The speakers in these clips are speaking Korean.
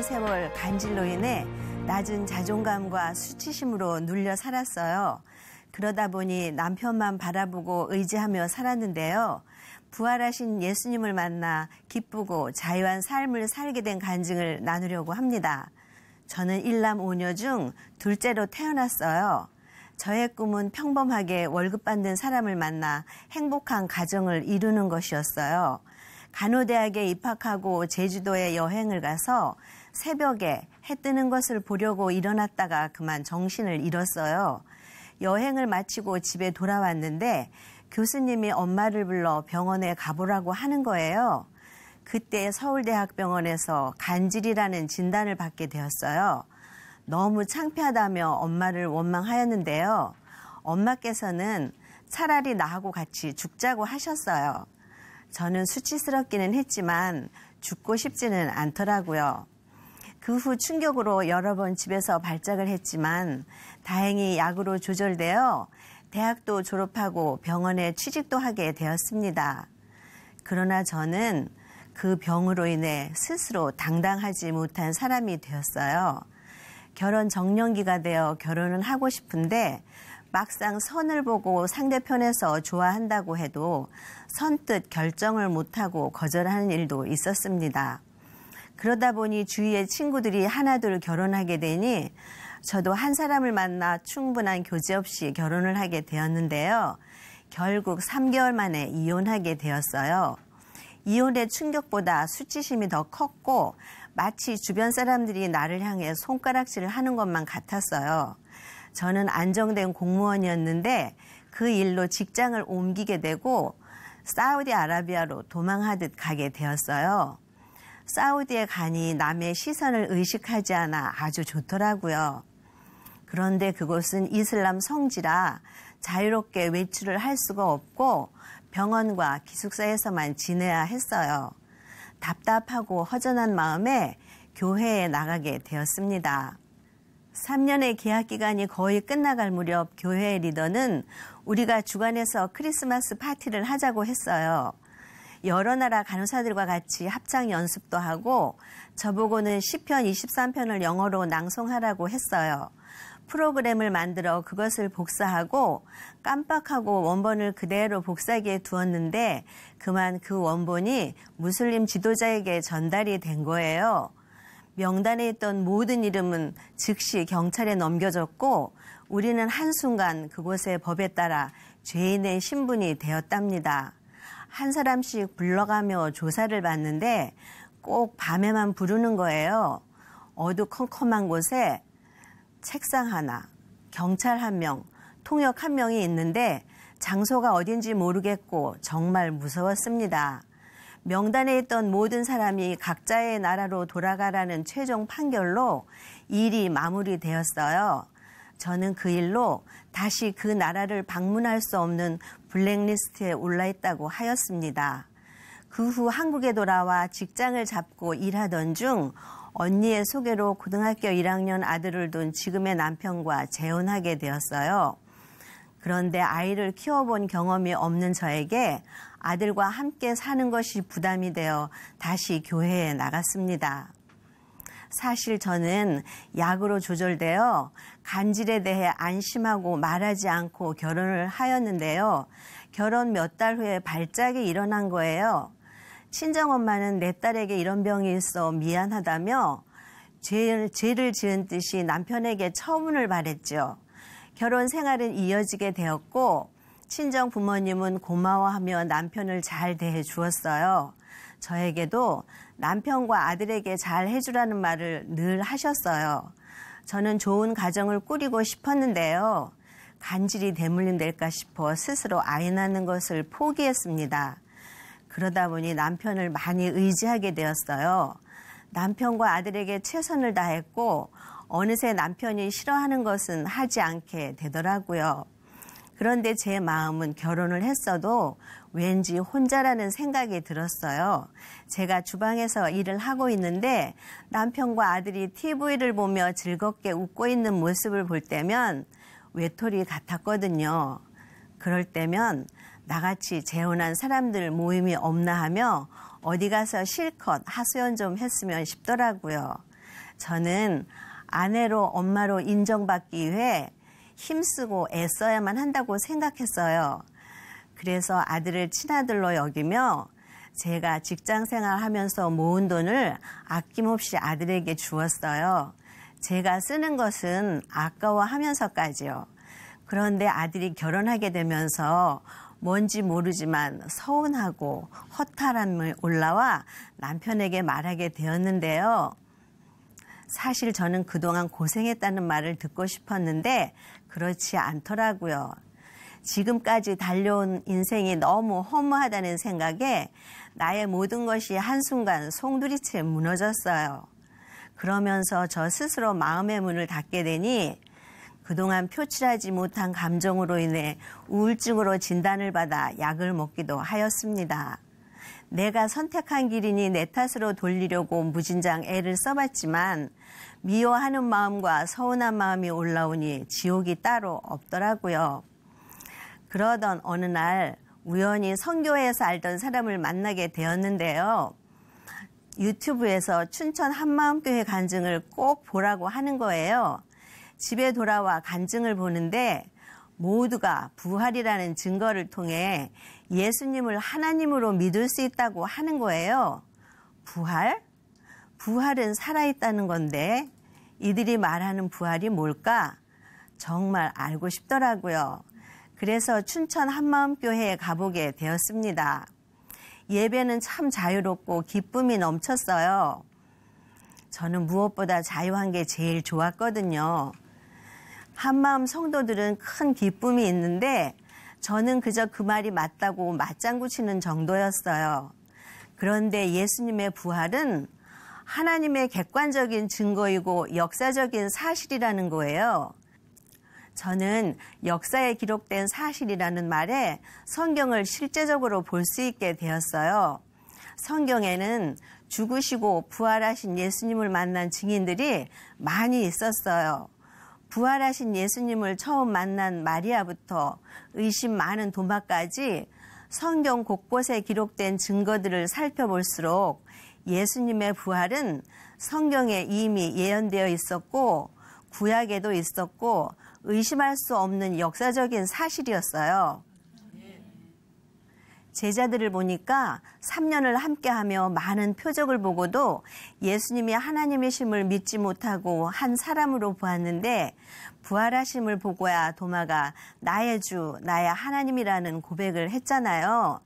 세월 간질로 인해 낮은 자존감과 수치심으로 눌려 살았어요. 그러다 보니 남편만 바라보고 의지하며 살았는데요. 부활하신 예수님을 만나 기쁘고 자유한 삶을 살게 된 간증을 나누려고 합니다. 저는 1남 5녀 중 둘째로 태어났어요. 저의 꿈은 평범하게 월급 받는 사람을 만나 행복한 가정을 이루는 것이었어요. 간호대학에 입학하고 제주도에 여행을 가서 새벽에 해 뜨는 것을 보려고 일어났다가 그만 정신을 잃었어요. 여행을 마치고 집에 돌아왔는데 교수님이 엄마를 불러 병원에 가보라고 하는 거예요. 그때 서울대학병원에서 간질이라는 진단을 받게 되었어요. 너무 창피하다며 엄마를 원망하였는데요. 엄마께서는 차라리 나하고 같이 죽자고 하셨어요. 저는 수치스럽기는 했지만 죽고 싶지는 않더라고요. 그 후 충격으로 여러 번 집에서 발작을 했지만 다행히 약으로 조절되어 대학도 졸업하고 병원에 취직도 하게 되었습니다. 그러나 저는 그 병으로 인해 스스로 당당하지 못한 사람이 되었어요. 결혼 정년기가 되어 결혼은 하고 싶은데 막상 선을 보고 상대편에서 좋아한다고 해도 선뜻 결정을 못하고 거절하는 일도 있었습니다. 그러다 보니 주위의 친구들이 하나둘 결혼하게 되니 저도 한 사람을 만나 충분한 교제 없이 결혼을 하게 되었는데요. 결국 3개월 만에 이혼하게 되었어요. 이혼의 충격보다 수치심이 더 컸고 마치 주변 사람들이 나를 향해 손가락질을 하는 것만 같았어요. 저는 안정된 공무원이었는데 그 일로 직장을 옮기게 되고 사우디아라비아로 도망하듯 가게 되었어요. 사우디에 가니 남의 시선을 의식하지 않아 아주 좋더라고요. 그런데 그곳은 이슬람 성지라 자유롭게 외출을 할 수가 없고 병원과 기숙사에서만 지내야 했어요. 답답하고 허전한 마음에 교회에 나가게 되었습니다. 3년의 계약 기간이 거의 끝나갈 무렵 교회의 리더는 우리가 주관해서 크리스마스 파티를 하자고 했어요. 여러 나라 간호사들과 같이 합창 연습도 하고 저보고는 시편 23편을 영어로 낭송하라고 했어요. 프로그램을 만들어 그것을 복사하고 깜빡하고 원본을 그대로 복사기에 두었는데 그만 그 원본이 무슬림 지도자에게 전달이 된 거예요. 명단에 있던 모든 이름은 즉시 경찰에 넘겨졌고 우리는 한순간 그곳의 법에 따라 죄인의 신분이 되었답니다. 한 사람씩 불러가며 조사를 받는데 꼭 밤에만 부르는 거예요. 어두컴컴한 곳에 책상 하나, 경찰 1명, 통역 1명이 있는데 장소가 어딘지 모르겠고 정말 무서웠습니다. 명단에 있던 모든 사람이 각자의 나라로 돌아가라는 최종 판결로 일이 마무리되었어요. 저는 그 일로 다시 그 나라를 방문할 수 없는 블랙리스트에 올라있다고 하였습니다. 그 후 한국에 돌아와 직장을 잡고 일하던 중 언니의 소개로 고등학교 1학년 아들을 둔 지금의 남편과 재혼하게 되었어요. 그런데 아이를 키워본 경험이 없는 저에게 아들과 함께 사는 것이 부담이 되어 다시 교회에 나갔습니다. 사실 저는 약으로 조절되어 간질에 대해 안심하고 말하지 않고 결혼을 하였는데요. 결혼 몇 달 후에 발작이 일어난 거예요. 친정엄마는 내 딸에게 이런 병이 있어 미안하다며 죄를 지은 듯이 남편에게 처분을 바랬죠. 결혼 생활은 이어지게 되었고 친정 부모님은 고마워하며 남편을 잘 대해 주었어요. 저에게도 남편과 아들에게 잘 해주라는 말을 늘 하셨어요. 저는 좋은 가정을 꾸리고 싶었는데요. 간질이 대물림될까 싶어 스스로 아이 낳는 것을 포기했습니다. 그러다 보니 남편을 많이 의지하게 되었어요. 남편과 아들에게 최선을 다했고 어느새 남편이 싫어하는 것은 하지 않게 되더라고요. 그런데 제 마음은 결혼을 했어도 왠지 혼자라는 생각이 들었어요. 제가 주방에서 일을 하고 있는데 남편과 아들이 TV를 보며 즐겁게 웃고 있는 모습을 볼 때면 외톨이 같았거든요. 그럴 때면 나같이 재혼한 사람들 모임이 없나 하며 어디 가서 실컷 하소연 좀 했으면 싶더라고요. 저는 아내로 엄마로 인정받기 위해 힘쓰고 애써야만 한다고 생각했어요. 그래서 아들을 친아들로 여기며 제가 직장생활 하면서 모은 돈을 아낌없이 아들에게 주었어요. 제가 쓰는 것은 아까워하면서까지요. 그런데 아들이 결혼하게 되면서 뭔지 모르지만 서운하고 허탈함이 올라와 남편에게 말하게 되었는데요. 사실 저는 그동안 고생했다는 말을 듣고 싶었는데 그렇지 않더라고요. 지금까지 달려온 인생이 너무 허무하다는 생각에 나의 모든 것이 한순간 송두리째 무너졌어요. 그러면서 저 스스로 마음의 문을 닫게 되니 그동안 표출하지 못한 감정으로 인해 우울증으로 진단을 받아 약을 먹기도 하였습니다. 내가 선택한 길이니 내 탓으로 돌리려고 무진장 애를 써봤지만 미워하는 마음과 서운한 마음이 올라오니 지옥이 따로 없더라고요. 그러던 어느 날 우연히 선교회에서 알던 사람을 만나게 되었는데요. 유튜브에서 춘천 한마음교회 간증을 꼭 보라고 하는 거예요. 집에 돌아와 간증을 보는데 모두가 부활이라는 증거를 통해 예수님을 하나님으로 믿을 수 있다고 하는 거예요. 부활? 부활은 살아있다는 건데 이들이 말하는 부활이 뭘까? 정말 알고 싶더라고요. 그래서 춘천 한마음교회에 가보게 되었습니다. 예배는 참 자유롭고 기쁨이 넘쳤어요. 저는 무엇보다 자유한 게 제일 좋았거든요. 한마음 성도들은 큰 기쁨이 있는데 저는 그저 그 말이 맞다고 맞장구 치는 정도였어요. 그런데 예수님의 부활은 하나님의 객관적인 증거이고 역사적인 사실이라는 거예요. 저는 역사에 기록된 사실이라는 말에 성경을 실제적으로 볼 수 있게 되었어요. 성경에는 죽으시고 부활하신 예수님을 만난 증인들이 많이 있었어요. 부활하신 예수님을 처음 만난 마리아부터 의심 많은 도마까지 성경 곳곳에 기록된 증거들을 살펴볼수록 예수님의 부활은 성경에 이미 예언되어 있었고 구약에도 있었고 의심할 수 없는 역사적인 사실이었어요. 제자들을 보니까 3년을 함께하며 많은 표적을 보고도 예수님이 하나님이심을 믿지 못하고 한 사람으로 보았는데 부활하심을 보고야 도마가 나의 주, 나의 하나님이라는 고백을 했잖아요.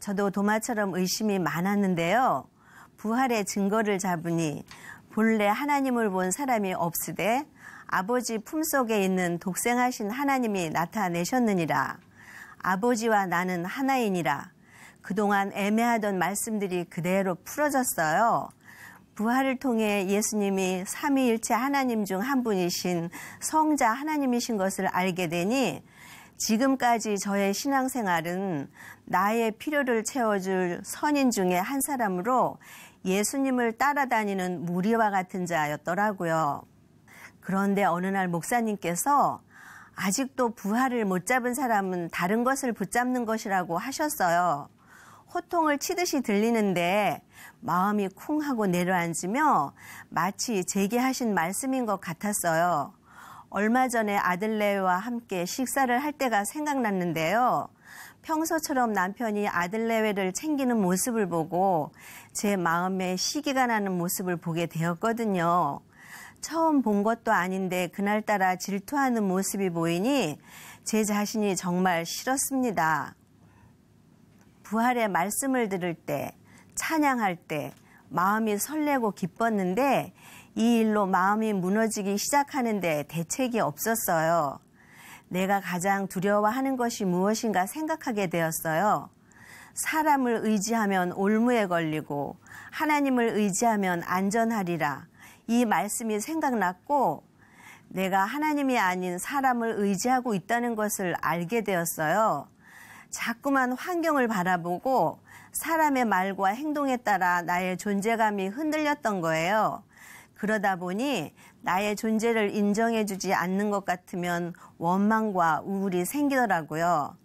저도 도마처럼 의심이 많았는데요. 부활의 증거를 잡으니 본래 하나님을 본 사람이 없으되 아버지 품속에 있는 독생하신 하나님이 나타내셨느니라. 아버지와 나는 하나이니라. 그동안 애매하던 말씀들이 그대로 풀어졌어요. 부활을 통해 예수님이 삼위일체 하나님 중 한 분이신 성자 하나님이신 것을 알게 되니 지금까지 저의 신앙생활은 나의 필요를 채워줄 선인 중에 한 사람으로 예수님을 따라다니는 무리와 같은 자였더라고요. 그런데 어느 날 목사님께서 아직도 부활을 못 잡은 사람은 다른 것을 붙잡는 것이라고 하셨어요. 호통을 치듯이 들리는데 마음이 쿵 하고 내려앉으며 마치 제게 하신 말씀인 것 같았어요. 얼마 전에 아들레와 함께 식사를 할 때가 생각났는데요. 평소처럼 남편이 아들레를 챙기는 모습을 보고 제 마음에 시기가 나는 모습을 보게 되었거든요. 처음 본 것도 아닌데 그날따라 질투하는 모습이 보이니 제 자신이 정말 싫었습니다. 부활의 말씀을 들을 때, 찬양할 때 마음이 설레고 기뻤는데 이 일로 마음이 무너지기 시작하는데 대책이 없었어요. 내가 가장 두려워하는 것이 무엇인가 생각하게 되었어요. 사람을 의지하면 올무에 걸리고 하나님을 의지하면 안전하리라. 이 말씀이 생각났고 내가 하나님이 아닌 사람을 의지하고 있다는 것을 알게 되었어요. 자꾸만 환경을 바라보고 사람의 말과 행동에 따라 나의 존재감이 흔들렸던 거예요. 그러다 보니 나의 존재를 인정해주지 않는 것 같으면 원망과 우울이 생기더라고요.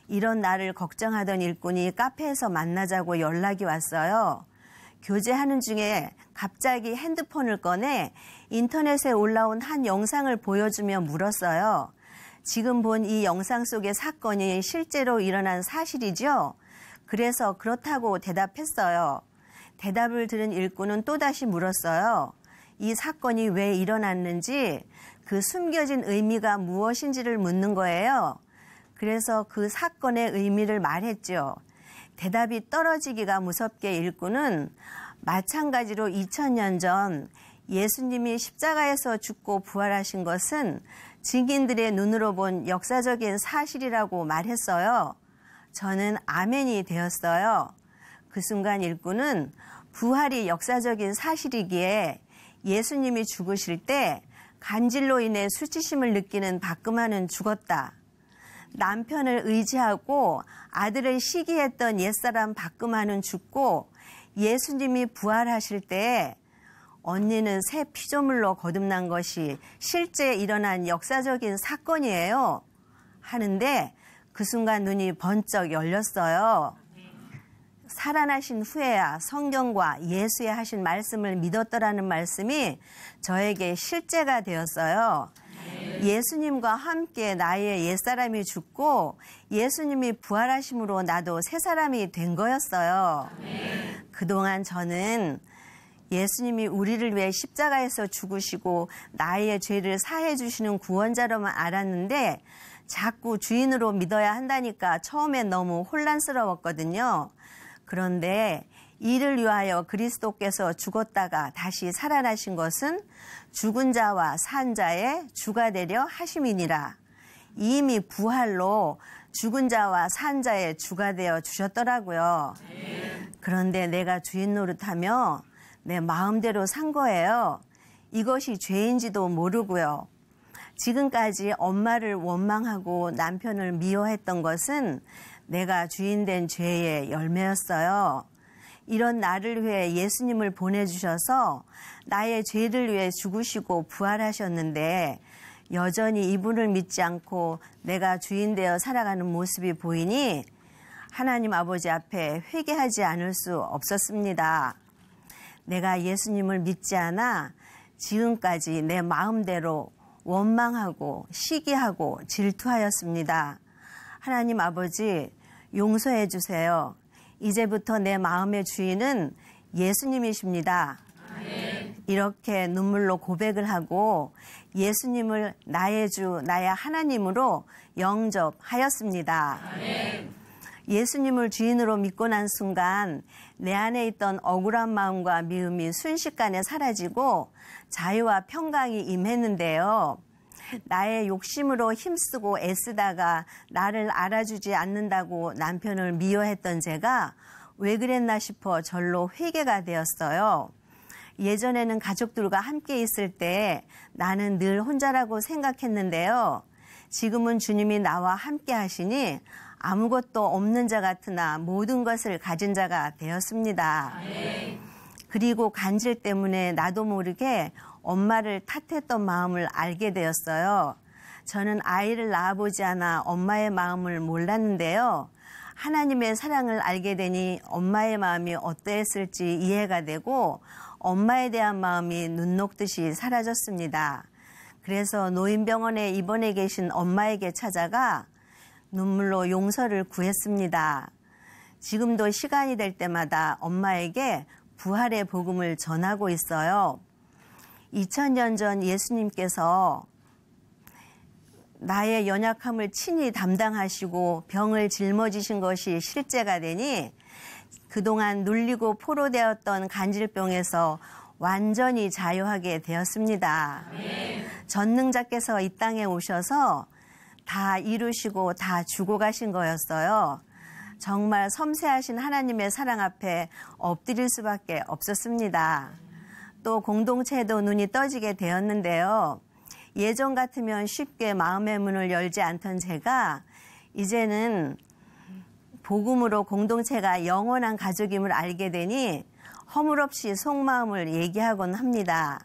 이런 나를 걱정하던 일꾼이 카페에서 만나자고 연락이 왔어요. 교제하는 중에 갑자기 핸드폰을 꺼내 인터넷에 올라온 한 영상을 보여주며 물었어요. 지금 본 이 영상 속의 사건이 실제로 일어난 사실이죠? 그래서 그렇다고 대답했어요. 대답을 들은 일꾼은 또다시 물었어요. 이 사건이 왜 일어났는지, 그 숨겨진 의미가 무엇인지를 묻는 거예요. 그래서 그 사건의 의미를 말했죠. 대답이 떨어지기가 무섭게 일꾼은 마찬가지로 2000년 전 예수님이 십자가에서 죽고 부활하신 것은 증인들의 눈으로 본 역사적인 사실이라고 말했어요. 저는 아멘이 되었어요. 그 순간 일꾼은 부활이 역사적인 사실이기에 예수님이 죽으실 때 간질로 인해 수치심을 느끼는 박금환은 죽었다. 남편을 의지하고 아들을 시기했던 옛사람 박금환은 죽고 예수님이 부활하실 때 언니는 새 피조물로 거듭난 것이 실제 일어난 역사적인 사건이에요. 하는데 그 순간 눈이 번쩍 열렸어요. 살아나신 후에야 성경과 예수의 하신 말씀을 믿었더라는 말씀이 저에게 실제가 되었어요. 예수님과 함께 나의 옛사람이 죽고 예수님이 부활하심으로 나도 새 사람이 된 거였어요. 그동안 저는 예수님이 우리를 위해 십자가에서 죽으시고 나의 죄를 사해 주시는 구원자로만 알았는데 자꾸 주인으로 믿어야 한다니까 처음엔 너무 혼란스러웠거든요. 그런데 이를 위하여 그리스도께서 죽었다가 다시 살아나신 것은 죽은 자와 산 자의 주가 되려 하심이니라. 이미 부활로 죽은 자와 산 자의 주가 되어 주셨더라고요. 그런데 내가 주인 노릇하며 내 마음대로 산 거예요. 이것이 죄인지도 모르고요. 지금까지 엄마를 원망하고 남편을 미워했던 것은 내가 주인된 죄의 열매였어요. 이런 나를 위해 예수님을 보내주셔서 나의 죄를 위해 죽으시고 부활하셨는데 여전히 이분을 믿지 않고 내가 주인되어 살아가는 모습이 보이니 하나님 아버지 앞에 회개하지 않을 수 없었습니다. 내가 예수님을 믿지 않아 지금까지 내 마음대로 원망하고 시기하고 질투하였습니다. 하나님 아버지 용서해 주세요. 이제부터 내 마음의 주인은 예수님이십니다. 아멘. 이렇게 눈물로 고백을 하고 예수님을 나의 주, 나의 하나님으로 영접하였습니다. 아멘. 예수님을 주인으로 믿고 난 순간 내 안에 있던 억울한 마음과 미움이 순식간에 사라지고 자유와 평강이 임했는데요. 나의 욕심으로 힘쓰고 애쓰다가 나를 알아주지 않는다고 남편을 미워했던 제가 왜 그랬나 싶어 절로 회개가 되었어요. 예전에는 가족들과 함께 있을 때 나는 늘 혼자라고 생각했는데요. 지금은 주님이 나와 함께 하시니 아무것도 없는 자 같으나 모든 것을 가진 자가 되었습니다. 아멘. 그리고 간질 때문에 나도 모르게 엄마를 탓했던 마음을 알게 되었어요. 저는 아이를 낳아보지 않아 엄마의 마음을 몰랐는데요. 하나님의 사랑을 알게 되니 엄마의 마음이 어떠했을지 이해가 되고 엄마에 대한 마음이 눈 녹듯이 사라졌습니다. 그래서 노인병원에 입원해 계신 엄마에게 찾아가 눈물로 용서를 구했습니다. 지금도 시간이 될 때마다 엄마에게 부활의 복음을 전하고 있어요. 2000년 전 예수님께서 나의 연약함을 친히 담당하시고 병을 짊어지신 것이 실제가 되니 그동안 눌리고 포로되었던 간질병에서 완전히 자유하게 되었습니다. 전능자께서 이 땅에 오셔서 다 이루시고 다 주고 가신 거였어요. 정말 섬세하신 하나님의 사랑 앞에 엎드릴 수밖에 없었습니다. 또 공동체도 눈이 떠지게 되었는데요. 예전 같으면 쉽게 마음의 문을 열지 않던 제가 이제는 복음으로 공동체가 영원한 가족임을 알게 되니 허물없이 속마음을 얘기하곤 합니다.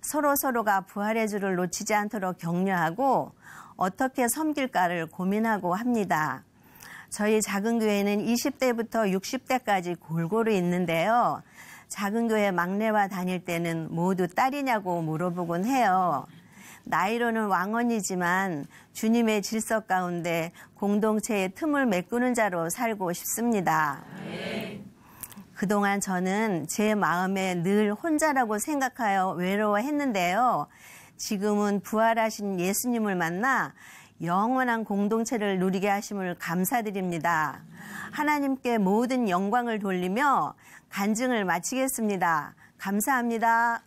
서로가 부활의 주를 놓치지 않도록 격려하고 어떻게 섬길까를 고민하고 합니다. 저희 작은 교회는 20대부터 60대까지 골고루 있는데요. 작은 교회 막내와 다닐 때는 모두 딸이냐고 물어보곤 해요. 나이로는 왕언이지만 주님의 질서 가운데 공동체의 틈을 메꾸는 자로 살고 싶습니다. 그동안 저는 제 마음에 늘 혼자라고 생각하여 외로워했는데요. 지금은 부활하신 예수님을 만나 영원한 공동체를 누리게 하심을 감사드립니다. 하나님께 모든 영광을 돌리며 간증을 마치겠습니다. 감사합니다.